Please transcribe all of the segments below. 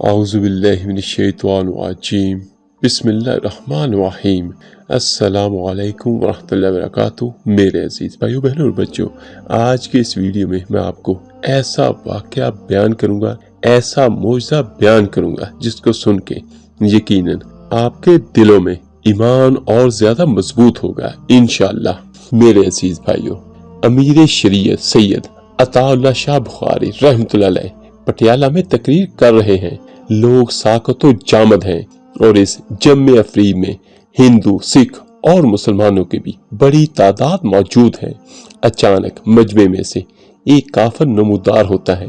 औज़ुबिल्लाहिमिनश्शैतानिर्रजीम बिस्मिल्लाहिर्रहमानिर्रहीम अस्सलामु अलैकुम वरहमतुल्लाहि वबरकातुहू। मेरे अजीज भाइयों बहनों और बच्चों, आज के इस वीडियो में मैं आपको ऐसा वाक़या बयान करूंगा, ऐसा मौजज़ा बयान करूंगा जिसको सुन के यकीनन आपके दिलों में ईमान और ज्यादा मजबूत होगा इंशाअल्लाह। मेरे अजीज भाइयों, अमीर शरीयत सैयद अताउल्लाह शाह बुखारी रहमतुल्लाह अलैह पटियाला में तकरीर कर रहे हैं। लोग साकतो जामद हैं और इस जम्मे अफरीब में हिंदू, सिख और मुसलमानों की भी बड़ी तादाद मौजूद है। अचानक मजमे में से एक काफिर नमूदार होता है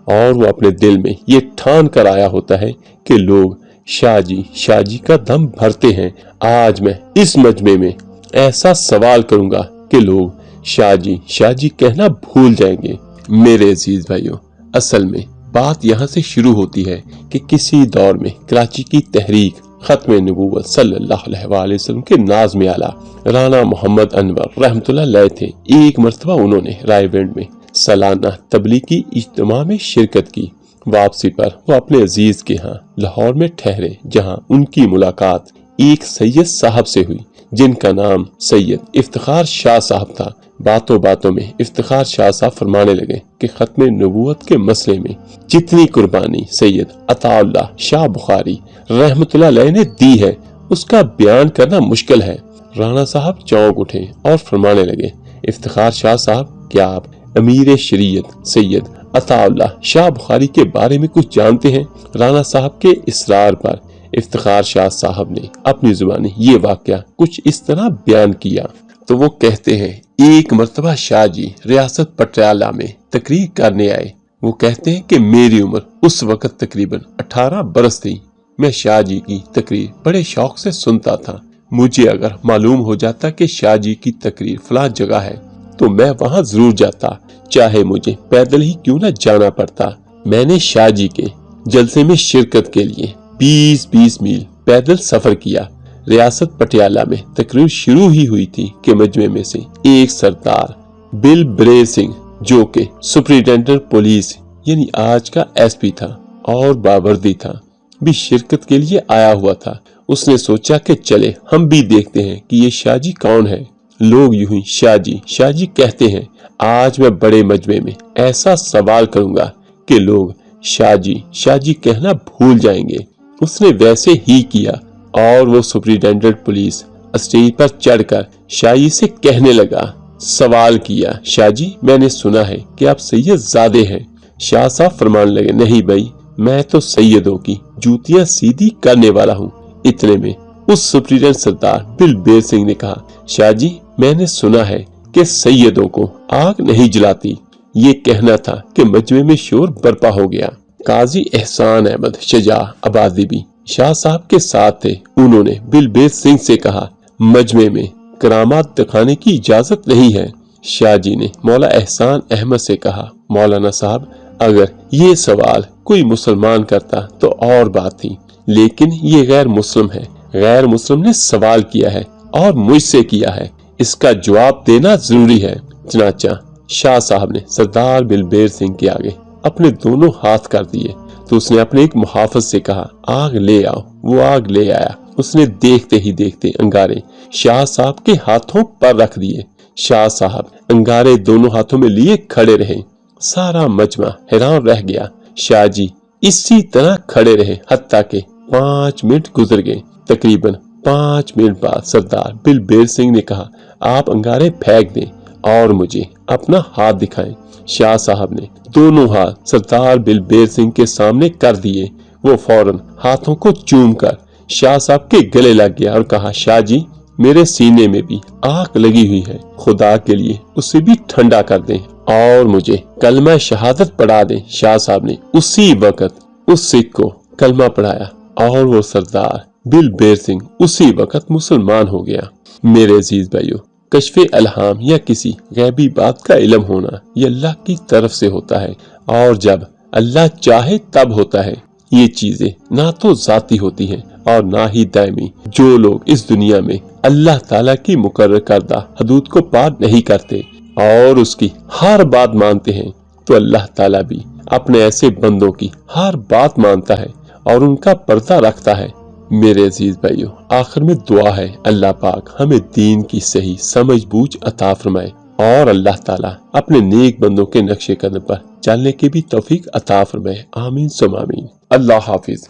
और वो अपने दिल में ये ठान कर आया होता है कि लोग शाहजी का दम भरते हैं। आज मैं इस मजमे में ऐसा सवाल करूंगा कि लोग शाहजी कहना भूल जाएंगे। मेरे अजीज भाइयों, असल में बात यहाँ से शुरू होती है कि किसी दौर में कराची की तहरीक खत्म नबूवत सल्लल्लाहु अलैहि वसल्लम के नाज़्म आला राना मोहम्मद अनवर रहमतुल्लाह अलैह थे। एक मरतबा उन्होंने रायविंड में सालाना तबलीगी इज्तिमा में शिरकत की। वापसी पर वो अपने अजीज के यहाँ लाहौर में ठहरे, जहाँ उनकी मुलाकात एक सैयद साहब से हुई जिनका नाम सैयद इफ्तिखार शाह साहब था। बातों बातों में इफ्तिखार शाह साहब फरमाने लगे कि खत्म नबूवत के मसले में जितनी कुर्बानी सैयद अताउल्लाह शाह बुखारी रहमतुल्लाह अलैह ने दी है उसका बयान करना मुश्किल है। राणा साहब चौंक उठे और फरमाने लगे, इफ्तिखार शाह साहब, क्या आप अमीर शरीयत सैयद अताउल्लाह शाह बुखारी के बारे में कुछ जानते हैं? राणा साहब के इसरार पर इफ्तिखार शाह साहब ने अपनी जुबानी ये वाकया कुछ इस तरह बयान किया। तो वो कहते हैं, एक मर्तबा शाहजी रियासत पटियाला में तकरीर करने आए। वो कहते हैं कि मेरी उम्र उस वक्त तकरीबन 18 बरस थी। मैं शाहजी की तकरीर बड़े शौक से सुनता था। मुझे अगर मालूम हो जाता कि शाहजी की तकरीर फलां जगह है तो मैं वहां जरूर जाता, चाहे मुझे पैदल ही क्यों न जाना पड़ता। मैंने शाहजी के जलसे में शिरकत के लिए 20-20 मील पैदल सफर किया। रियासत पटियाला में तकरीर शुरू ही हुई थी कि मजमे में से एक सरदार बिल ब्रे सिंह, जो कि सुपरिटेंडेंट पुलिस यानी आज का एसपी था और बावर्दी था, भी शिरकत के लिए आया हुआ था। उसने सोचा कि चले हम भी देखते हैं कि ये शाहजी कौन है। लोग यूं ही शाहजी कहते हैं। आज मैं बड़े मजमे में ऐसा सवाल करूंगा कि लोग शाहजी कहना भूल जाएंगे। उसने वैसे ही किया और वो सुपरिटेंडेंट पुलिस स्टेज पर चढ़कर शाही से कहने लगा, सवाल किया, शाहजी मैंने सुना है कि आप सैयद ज़ादे हैं। शाह साहब फरमाने लगे, नहीं भाई, मैं तो सैयदों की जूतियां सीधी करने वाला हूँ। इतने में उस सुपरिटेंडेंट सरदार बिल बेर सिंह ने कहा, शाहजी मैंने सुना है कि सैयदों को आग नहीं जलाती। ये कहना था कि मजमे में शोर बर्पा हो गया। काजी एहसान अहमद शजा आबादी भी शाह साहब के साथ थे। उन्होंने बिल बेर सिंह से कहा, मजमे में करामात दिखाने की इजाजत नहीं है। शाहजी ने मौला एहसान अहमद से कहा, मौलाना साहब, अगर ये सवाल कोई मुसलमान करता तो और बात थी, लेकिन ये गैर मुस्लिम है। गैर मुस्लिम ने सवाल किया है और मुझसे किया है, इसका जवाब देना जरूरी है। चनाचा शाह साहब ने सरदार बिल बेर सिंह के आगे अपने दोनों हाथ कर दिए तो उसने अपने एक मुहाफिज से कहा, आग ले आओ। वो आग ले आया। उसने देखते ही देखते अंगारे शाह साहब के हाथों पर रख दिए। शाह साहब अंगारे दोनों हाथों में लिए खड़े रहे। सारा मजमा हैरान रह गया। शाहजी इसी तरह खड़े रहे हत्ता के 5 मिनट गुजर गए। तकरीबन 5 मिनट बाद सरदार बिल बेर सिंह ने कहा, आप अंगारे फेंक दें और मुझे अपना हाथ दिखाएं। शाह साहब ने दोनों हाथ सरदार बिल बेर सिंह के सामने कर दिए। वो फौरन हाथों को चूम कर शाह साहब के गले लग गया और कहा, शाहजी मेरे सीने में भी आग लगी हुई है, खुदा के लिए उसे भी ठंडा कर दें और मुझे कलमा शहादत पढ़ा दें। शाह साहब ने उसी वक्त उस सिख को कलमा पढ़ाया और वो सरदार बिल बेर सिंह उसी वक्त मुसलमान हो गया। मेरे अजीज भाइयों, कश्फे अलहाम या किसी गैबी बात का इल्म होना ये अल्लाह की तरफ से होता है और जब अल्लाह चाहे तब होता है। ये चीजें ना तो जाती होती हैं और ना ही दायमी। जो लोग इस दुनिया में अल्लाह ताला की मुकर्रर करदा हदूद को पार नहीं करते और उसकी हर बात मानते हैं, तो अल्लाह ताला भी अपने ऐसे बंदों की हर बात मानता है اور ان کا پردہ رکھتا ہے۔ میرے عزیز بھائیو، آخر میں دعا ہے اللہ پاک ہمیں دین کی صحیح سمجھ بوجھ عطا فرمائے اور اللہ تعالیٰ اپنے نیک بندوں کے نقش قدم پر چلنے کی بھی توفیق عطا فرمائے۔ آمین ثم آمین۔ اللہ حافظ۔